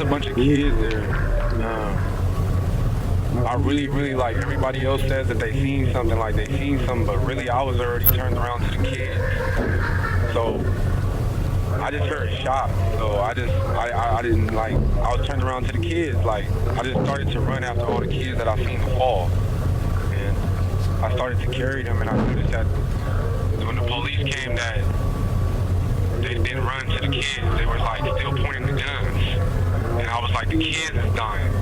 a bunch of kids there. I really like everybody else says that they seen something, but really I was already turned around to the kids. So I just heard shots. So I didn't like, I was turned around to the kids. Like, I just started to run after all the kids that I seen fall. And I started to carry them, and I noticed that when the police came that they didn't run to the kids. They were like still pointing the guns. And I was like, the kids is dying.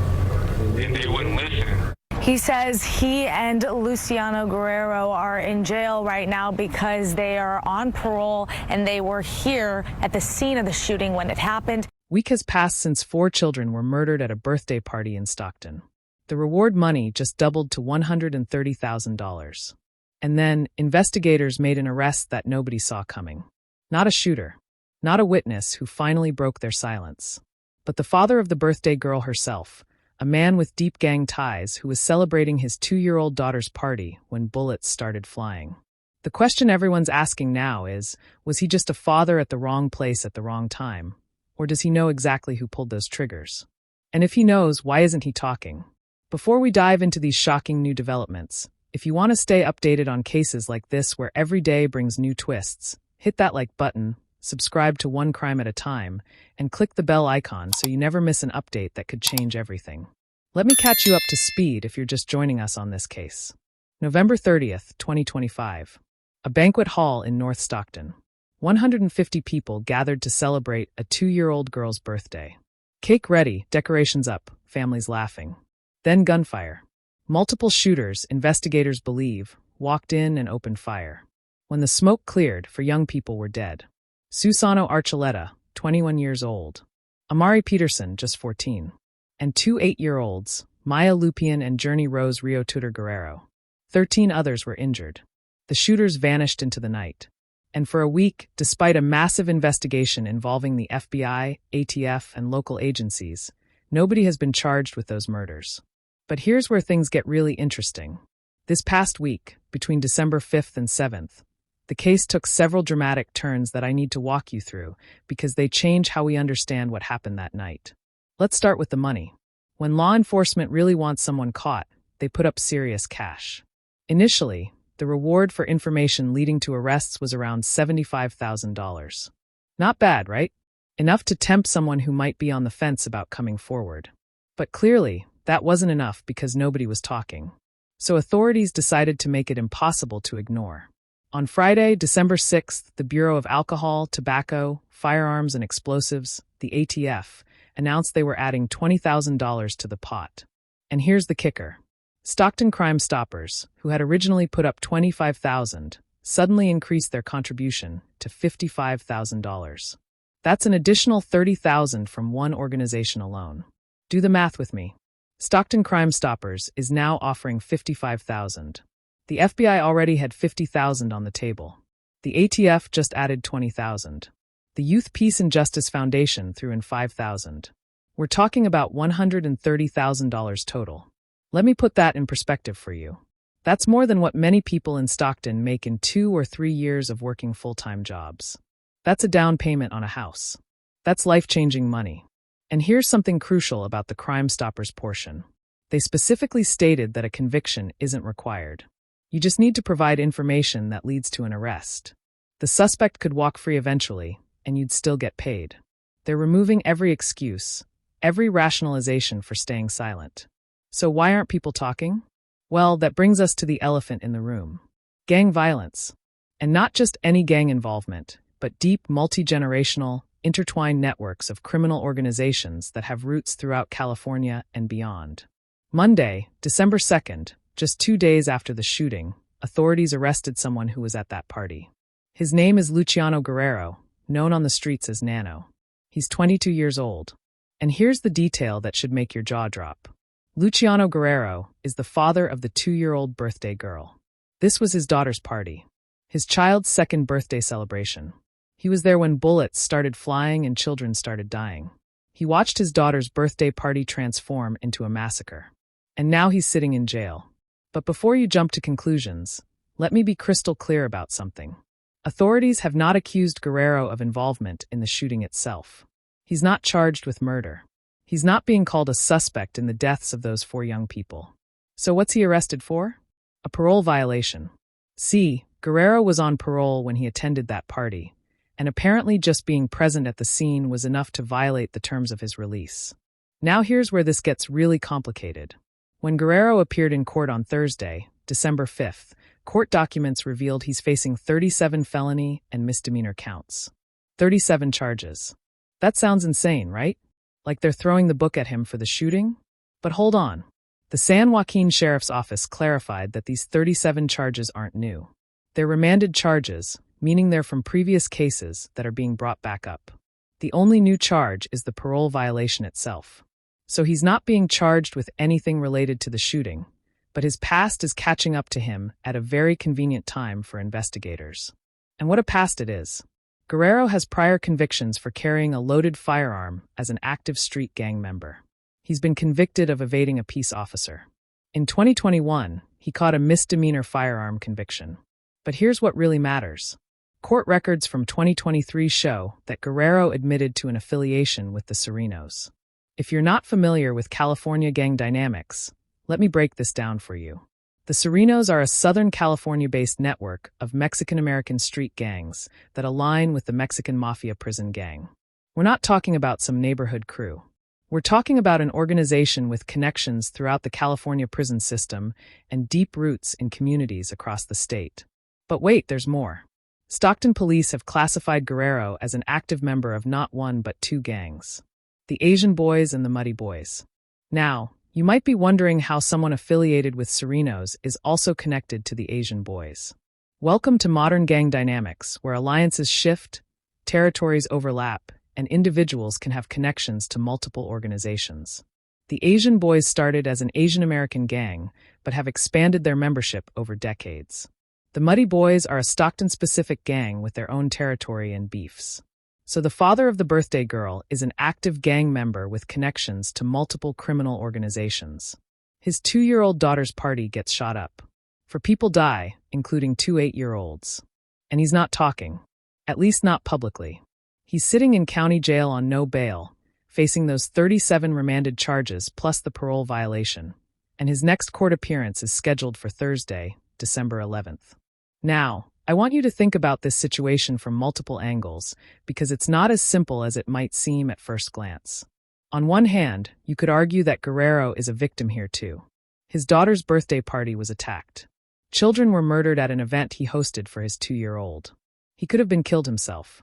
And they wouldn't listen. He says he and Luciano Guerrero are in jail right now because they are on parole and they were here at the scene of the shooting when it happened. Week has passed since 4 children were murdered at a birthday party in Stockton. The reward money just doubled to $130,000. And then investigators made an arrest that nobody saw coming. Not a shooter, not a witness who finally broke their silence, but the father of the birthday girl herself, a man with deep gang ties who was celebrating his 2-year-old daughter's party when bullets started flying. The question everyone's asking now is, was he just a father at the wrong place at the wrong time? Or does he know exactly who pulled those triggers? And if he knows, why isn't he talking? Before we dive into these shocking new developments, if you want to stay updated on cases like this where every day brings new twists, hit that like button, subscribe to One Crime at a Time, and click the bell icon so you never miss an update that could change everything. Let me catch you up to speed if you're just joining us on this case. November 30th, 2025. A banquet hall in North Stockton. 150 people gathered to celebrate a 2-year-old girl's birthday. Cake ready, decorations up, families laughing. Then gunfire. Multiple shooters, investigators believe, walked in and opened fire. When the smoke cleared, 4 young people were dead. Susano Archuleta, 21 years old. Amari Peterson, just 14. And 2 8-year-olds, Maya Lupian and Journey Rose Rio Tudor Guerrero. 13 others were injured. The shooters vanished into the night. And for a week, despite a massive investigation involving the FBI, ATF, and local agencies, nobody has been charged with those murders. But here's where things get really interesting. This past week, between December 5th and 7th, the case took several dramatic turns that I need to walk you through because they change how we understand what happened that night. Let's start with the money. When law enforcement really wants someone caught, they put up serious cash. Initially, the reward for information leading to arrests was around $75,000. Not bad, right? Enough to tempt someone who might be on the fence about coming forward. But clearly, that wasn't enough because nobody was talking. So authorities decided to make it impossible to ignore. On Friday, December 6th, the Bureau of Alcohol, Tobacco, Firearms, and Explosives, the ATF, announced they were adding $20,000 to the pot. And here's the kicker. Stockton Crime Stoppers, who had originally put up $25,000, suddenly increased their contribution to $55,000. That's an additional $30,000 from one organization alone. Do the math with me. Stockton Crime Stoppers is now offering $55,000. The FBI already had $50,000 on the table. The ATF just added $20,000. The Youth Peace and Justice Foundation threw in $5,000. We're talking about $130,000 total. Let me put that in perspective for you. That's more than what many people in Stockton make in 2 or 3 years of working full-time jobs. That's a down payment on a house. That's life-changing money. And here's something crucial about the Crime Stoppers portion. They specifically stated that a conviction isn't required. You just need to provide information that leads to an arrest. The suspect could walk free eventually, and you'd still get paid. They're removing every excuse, every rationalization for staying silent. So why aren't people talking? Well, that brings us to the elephant in the room. Gang violence. And not just any gang involvement, but deep, multi-generational, intertwined networks of criminal organizations that have roots throughout California and beyond. Monday, December 2nd, just 2 days after the shooting, authorities arrested someone who was at that party. His name is Luciano Guerrero, known on the streets as Nano. He's 22 years old. And here's the detail that should make your jaw drop. Luciano Guerrero is the father of the 2-year-old birthday girl. This was his daughter's party, his child's 2nd birthday celebration. He was there when bullets started flying and children started dying. He watched his daughter's birthday party transform into a massacre. And now he's sitting in jail. But before you jump to conclusions, let me be crystal clear about something. Authorities have not accused Guerrero of involvement in the shooting itself. He's not charged with murder. He's not being called a suspect in the deaths of those 4 young people. So what's he arrested for? A parole violation. See, Guerrero was on parole when he attended that party, and apparently just being present at the scene was enough to violate the terms of his release. Now here's where this gets really complicated. When Guerrero appeared in court on Thursday, December 5th, court documents revealed he's facing 37 felony and misdemeanor counts. 37 charges. That sounds insane, right? Like they're throwing the book at him for the shooting? But hold on. The San Joaquin Sheriff's Office clarified that these 37 charges aren't new. They're remanded charges, meaning they're from previous cases that are being brought back up. The only new charge is the parole violation itself. So he's not being charged with anything related to the shooting, but his past is catching up to him at a very convenient time for investigators. And what a past it is. Guerrero has prior convictions for carrying a loaded firearm as an active street gang member. He's been convicted of evading a peace officer. In 2021, he caught a misdemeanor firearm conviction. But here's what really matters. Court records from 2023 show that Guerrero admitted to an affiliation with the Serenos. If you're not familiar with California gang dynamics, let me break this down for you. The Serenos are a Southern California-based network of Mexican-American street gangs that align with the Mexican Mafia prison gang. We're not talking about some neighborhood crew. We're talking about an organization with connections throughout the California prison system and deep roots in communities across the state. But wait, there's more. Stockton police have classified Guerrero as an active member of not one but 2 gangs. The Asian Boys and the Muddy Boys. Now, you might be wondering how someone affiliated with Serenos is also connected to the Asian Boys. Welcome to modern gang dynamics, where alliances shift, territories overlap, and individuals can have connections to multiple organizations. The Asian Boys started as an Asian American gang, but have expanded their membership over decades. The Muddy Boys are a Stockton-specific gang with their own territory and beefs. So the father of the birthday girl is an active gang member with connections to multiple criminal organizations. His 2-year-old daughter's party gets shot up. 4 people die, including 2 8-year-olds. And he's not talking. At least not publicly. He's sitting in county jail on no bail, facing those 37 remanded charges plus the parole violation. And his next court appearance is scheduled for Thursday, December 11th. Now, I want you to think about this situation from multiple angles, because it's not as simple as it might seem at first glance. On one hand, you could argue that Guerrero is a victim here too. His daughter's birthday party was attacked. Children were murdered at an event he hosted for his 2-year-old. He could have been killed himself.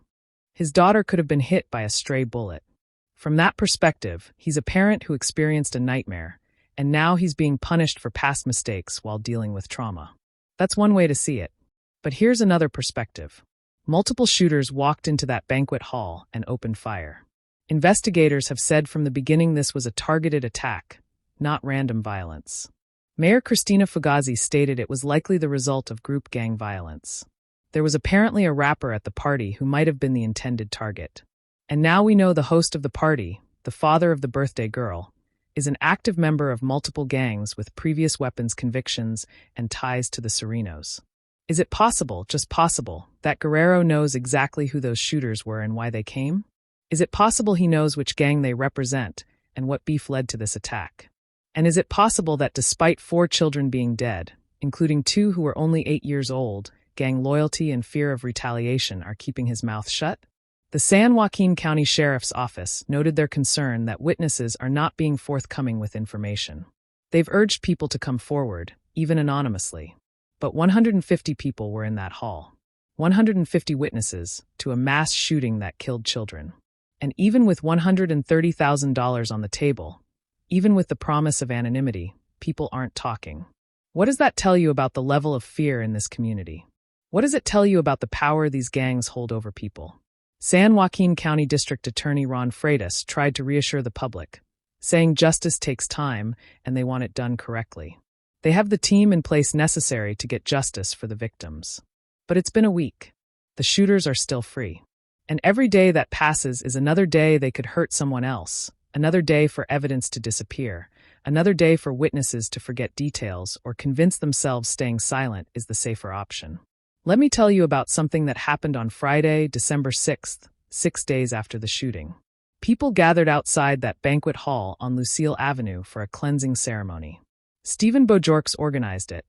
His daughter could have been hit by a stray bullet. From that perspective, he's a parent who experienced a nightmare, and now he's being punished for past mistakes while dealing with trauma. That's one way to see it. But here's another perspective. Multiple shooters walked into that banquet hall and opened fire. Investigators have said from the beginning this was a targeted attack, not random violence. Mayor Cristina Fugazi stated it was likely the result of group gang violence. There was apparently a rapper at the party who might have been the intended target. And now we know the host of the party, the father of the birthday girl, is an active member of multiple gangs with previous weapons convictions and ties to the Serenos. Is it possible, just possible, that Guerrero knows exactly who those shooters were and why they came? Is it possible he knows which gang they represent and what beef led to this attack? And is it possible that despite 4 children being dead, including 2 who were only 8 years old, gang loyalty and fear of retaliation are keeping his mouth shut? The San Joaquin County Sheriff's Office noted their concern that witnesses are not being forthcoming with information. They've urged people to come forward, even anonymously. But 150 people were in that hall. 150 witnesses to a mass shooting that killed children. And even with $130,000 on the table, even with the promise of anonymity, people aren't talking. What does that tell you about the level of fear in this community? What does it tell you about the power these gangs hold over people? San Joaquin County District Attorney Ron Freitas tried to reassure the public, saying justice takes time and they want it done correctly. They have the team in place necessary to get justice for the victims. But it's been a week. The shooters are still free. And every day that passes is another day they could hurt someone else, another day for evidence to disappear, another day for witnesses to forget details or convince themselves staying silent is the safer option. Let me tell you about something that happened on Friday, December 6th, 6 days after the shooting. People gathered outside that banquet hall on Lucille Avenue for a cleansing ceremony. Stephen Bojorks organized it,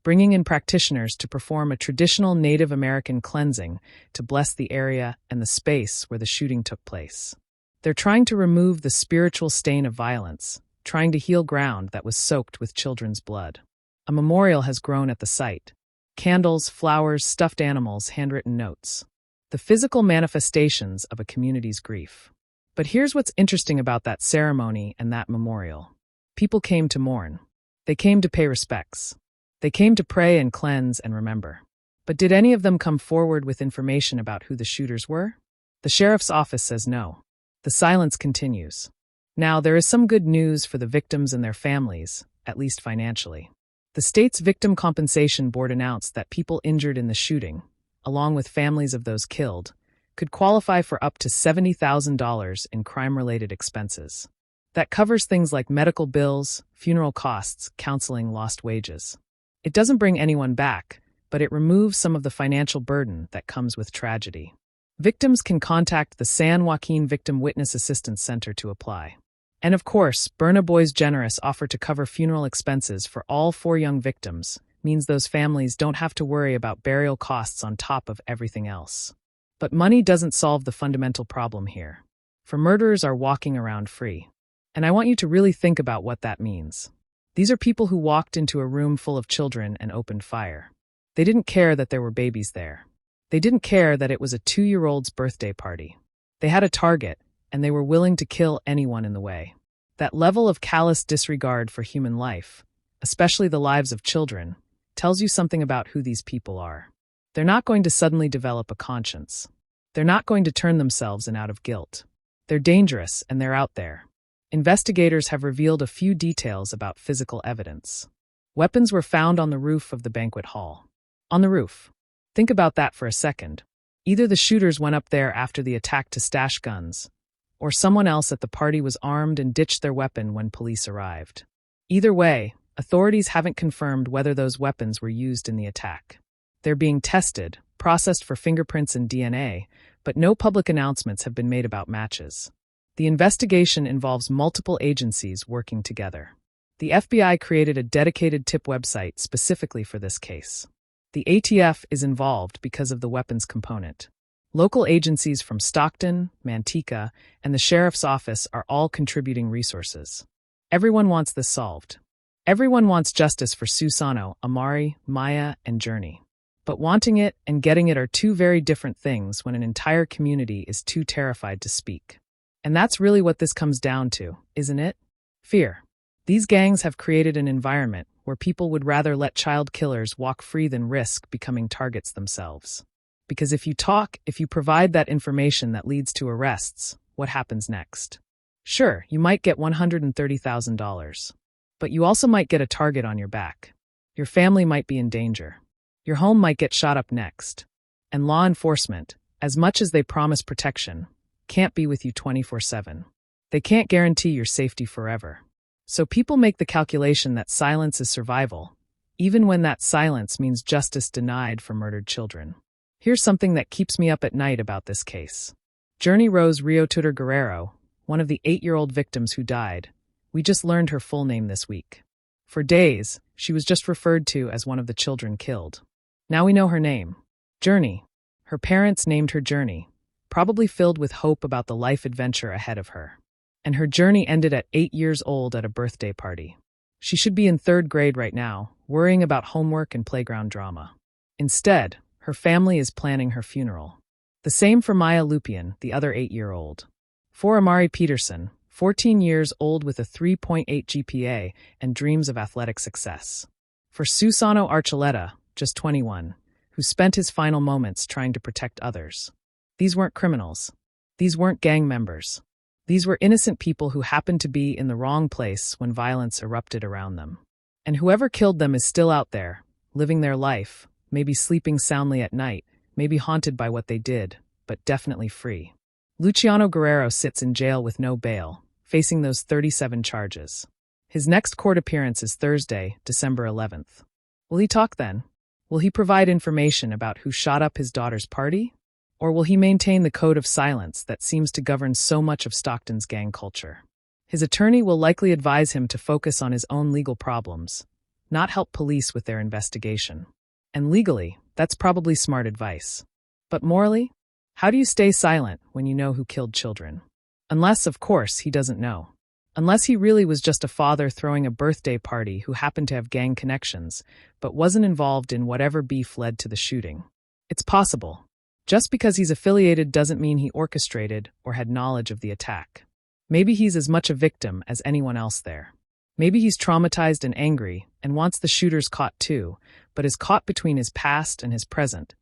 bringing in practitioners to perform a traditional Native American cleansing to bless the area and the space where the shooting took place. They're trying to remove the spiritual stain of violence, trying to heal ground that was soaked with children's blood. A memorial has grown at the site. Candles, flowers, stuffed animals, handwritten notes. The physical manifestations of a community's grief. But here's what's interesting about that ceremony and that memorial. People came to mourn. They came to pay respects. They came to pray and cleanse and remember. But did any of them come forward with information about who the shooters were? The sheriff's office says no. The silence continues. Now, there is some good news for the victims and their families, at least financially. The state's Victim Compensation Board announced that people injured in the shooting, along with families of those killed, could qualify for up to $70,000 in crime-related expenses. That covers things like medical bills, funeral costs, counseling, lost wages. It doesn't bring anyone back, but it removes some of the financial burden that comes with tragedy. Victims can contact the San Joaquin Victim Witness Assistance Center to apply. And of course, Burna Boy's generous offer to cover funeral expenses for all 4 young victims means those families don't have to worry about burial costs on top of everything else. But money doesn't solve the fundamental problem here. For murderers are walking around free. And I want you to really think about what that means. These are people who walked into a room full of children and opened fire. They didn't care that there were babies there. They didn't care that it was a 2-year-old's birthday party. They had a target, and they were willing to kill anyone in the way. That level of callous disregard for human life, especially the lives of children, tells you something about who these people are. They're not going to suddenly develop a conscience. They're not going to turn themselves in out of guilt. They're dangerous, and they're out there. Investigators have revealed a few details about physical evidence. Weapons were found on the roof of the banquet hall. On the roof. Think about that for a second. Either the shooters went up there after the attack to stash guns, or someone else at the party was armed and ditched their weapon when police arrived. Either way, authorities haven't confirmed whether those weapons were used in the attack. They're being tested, processed for fingerprints and DNA, but no public announcements have been made about matches. The investigation involves multiple agencies working together. The FBI created a dedicated tip website specifically for this case. The ATF is involved because of the weapons component. Local agencies from Stockton, Manteca, and the sheriff's office are all contributing resources. Everyone wants this solved. Everyone wants justice for Susano, Amari, Maya, and Journey. But wanting it and getting it are 2 very different things when an entire community is too terrified to speak. And that's really what this comes down to, isn't it? Fear. These gangs have created an environment where people would rather let child killers walk free than risk becoming targets themselves. Because if you provide that information that leads to arrests, what happens next? Sure, you might get $130,000. But you also might get a target on your back. Your family might be in danger. Your home might get shot up next. And law enforcement, as much as they promise protection, can't be with you 24/7. They can't guarantee your safety forever. So people make the calculation that silence is survival, even when that silence means justice denied for murdered children. Here's something that keeps me up at night about this case. Journey Rose Riotutor Guerrero, one of the 8-year-old victims who died, we just learned her full name this week. For days, she was just referred to as one of the children killed. Now we know her name. Journey. Her parents named her Journey, probably filled with hope about the life adventure ahead of her. And her journey ended at 8 years old at a birthday party. She should be in 3rd grade right now, worrying about homework and playground drama. Instead, her family is planning her funeral. The same for Maya Lupian, the other 8-year-old. For Amari Peterson, 14 years old with a 3.8 GPA and dreams of athletic success. For Susano Archuleta, just 21, who spent his final moments trying to protect others. These weren't criminals. These weren't gang members. These were innocent people who happened to be in the wrong place when violence erupted around them. And whoever killed them is still out there, living their life, maybe sleeping soundly at night, maybe haunted by what they did, but definitely free. Luciano Guerrero sits in jail with no bail, facing those 37 charges. His next court appearance is Thursday, December 11th. Will he talk then? Will he provide information about who shot up his daughter's party? Or will he maintain the code of silence that seems to govern so much of Stockton's gang culture? His attorney will likely advise him to focus on his own legal problems, not help police with their investigation. And legally, that's probably smart advice. But morally, how do you stay silent when you know who killed children? Unless, of course, he doesn't know. Unless he really was just a father throwing a birthday party who happened to have gang connections, but wasn't involved in whatever beef led to the shooting. It's possible. Just because he's affiliated doesn't mean he orchestrated or had knowledge of the attack. Maybe he's as much a victim as anyone else there. Maybe he's traumatized and angry and wants the shooters caught too, but is caught between his past and his present,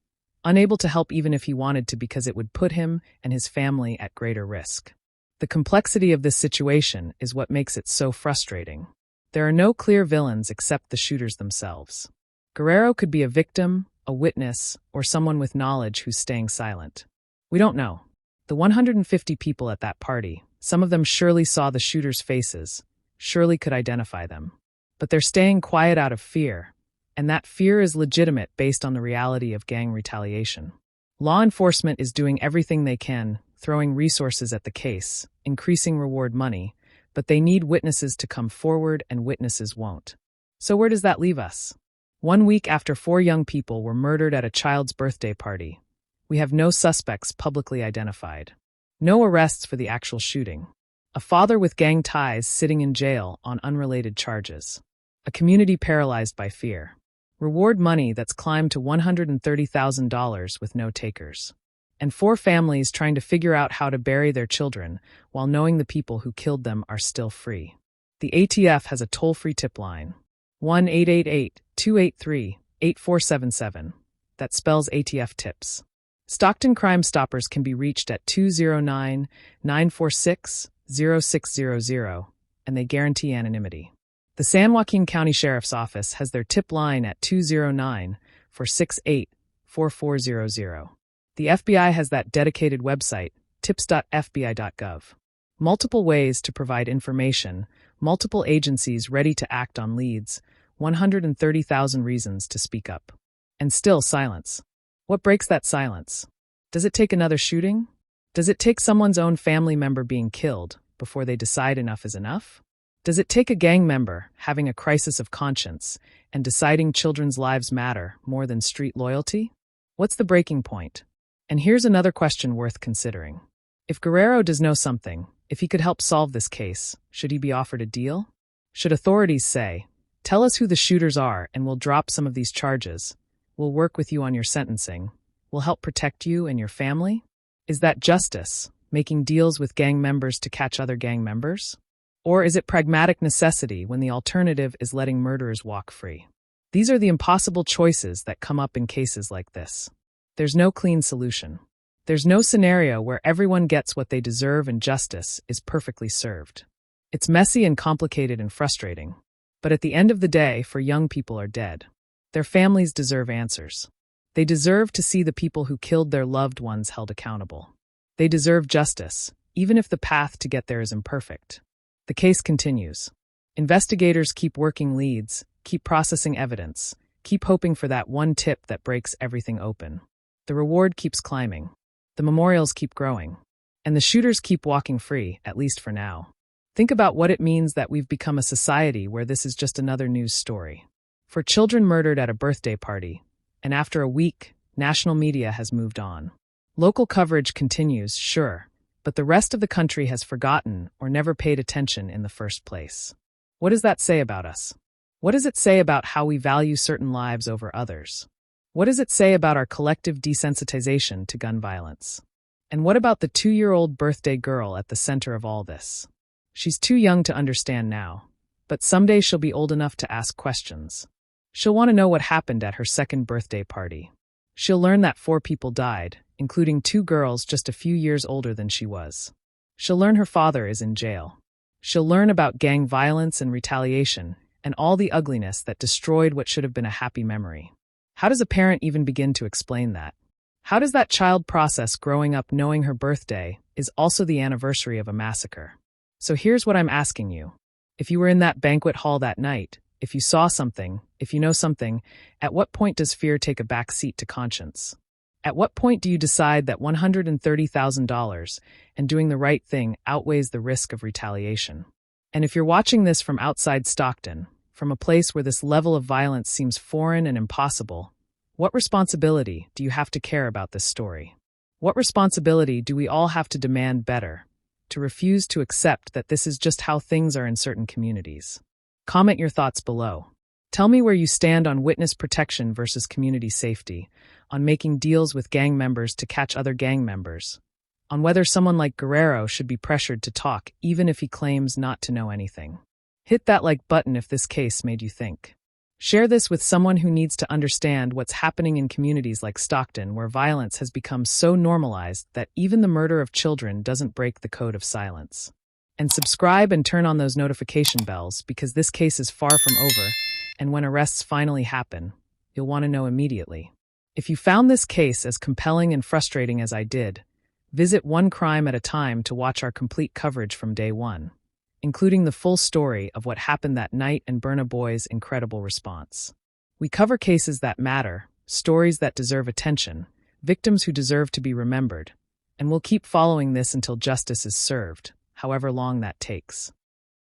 unable to help even if he wanted to because it would put him and his family at greater risk. The complexity of this situation is what makes it so frustrating. There are no clear villains except the shooters themselves. Guerrero could be a victim, a witness, or someone with knowledge who's staying silent. We don't know. The 150 people at that party, some of them surely saw the shooters' faces, surely could identify them. But they're staying quiet out of fear, and that fear is legitimate based on the reality of gang retaliation. Law enforcement is doing everything they can, throwing resources at the case, increasing reward money, but they need witnesses to come forward and witnesses won't. So where does that leave us? 1 week after 4 young people were murdered at a child's birthday party, we have no suspects publicly identified. No arrests for the actual shooting. A father with gang ties sitting in jail on unrelated charges. A community paralyzed by fear. Reward money that's climbed to $130,000 with no takers. And 4 families trying to figure out how to bury their children while knowing the people who killed them are still free. The ATF has a toll-free tip line. 1-888-283-8477. That spells ATF tips. Stockton Crime Stoppers can be reached at 209-946-0600, and they guarantee anonymity. The San Joaquin County Sheriff's Office has their tip line at 209-468-4400. The FBI has that dedicated website, tips.fbi.gov. Multiple ways to provide information, multiple agencies ready to act on leads, 130,000 reasons to speak up. And still silence. What breaks that silence? Does it take another shooting? Does it take someone's own family member being killed before they decide enough is enough? Does it take a gang member having a crisis of conscience and deciding children's lives matter more than street loyalty? What's the breaking point? And here's another question worth considering. If Guerrero does know something, if he could help solve this case, should he be offered a deal? Should authorities say, tell us who the shooters are and we'll drop some of these charges, we'll work with you on your sentencing, we'll help protect you and your family? Is that justice, making deals with gang members to catch other gang members? Or is it pragmatic necessity when the alternative is letting murderers walk free? These are the impossible choices that come up in cases like this. There's no clean solution. There's no scenario where everyone gets what they deserve and justice is perfectly served. It's messy and complicated and frustrating. But at the end of the day, for young people are dead. Their families deserve answers. They deserve to see the people who killed their loved ones held accountable. They deserve justice, even if the path to get there is imperfect. The case continues. Investigators keep working leads, keep processing evidence, keep hoping for that one tip that breaks everything open. The reward keeps climbing. The memorials keep growing. And the shooters keep walking free, at least for now. Think about what it means that we've become a society where this is just another news story. For children murdered at a birthday party, and after a week, national media has moved on. Local coverage continues, sure, but the rest of the country has forgotten or never paid attention in the first place. What does that say about us? What does it say about how we value certain lives over others? What does it say about our collective desensitization to gun violence? And what about the 2-year-old birthday girl at the center of all this? She's too young to understand now, but someday she'll be old enough to ask questions. She'll want to know what happened at her second birthday party. She'll learn that 4 people died, including 2 girls just a few years older than she was. She'll learn her father is in jail. She'll learn about gang violence and retaliation and all the ugliness that destroyed what should have been a happy memory. How does a parent even begin to explain that? How does that child process growing up knowing her birthday is also the anniversary of a massacre? So here's what I'm asking you. If you were in that banquet hall that night, if you saw something, if you know something, at what point does fear take a back seat to conscience? At what point do you decide that $130,000 and doing the right thing outweighs the risk of retaliation? And if you're watching this from outside Stockton, from a place where this level of violence seems foreign and impossible, what responsibility do you have to care about this story? What responsibility do we all have to demand better, to refuse to accept that this is just how things are in certain communities? Comment your thoughts below. Tell me where you stand on witness protection versus community safety, on making deals with gang members to catch other gang members, on whether someone like Guerrero should be pressured to talk even if he claims not to know anything. Hit that like button if this case made you think. Share this with someone who needs to understand what's happening in communities like Stockton, where violence has become so normalized that even the murder of children doesn't break the code of silence. And subscribe and turn on those notification bells, because this case is far from over, and when arrests finally happen, you'll want to know immediately. If you found this case as compelling and frustrating as I did, visit One Crime at a Time to watch our complete coverage from day one, including the full story of what happened that night and Burna Boy's incredible response. We cover cases that matter, stories that deserve attention, victims who deserve to be remembered, and we'll keep following this until justice is served, however long that takes.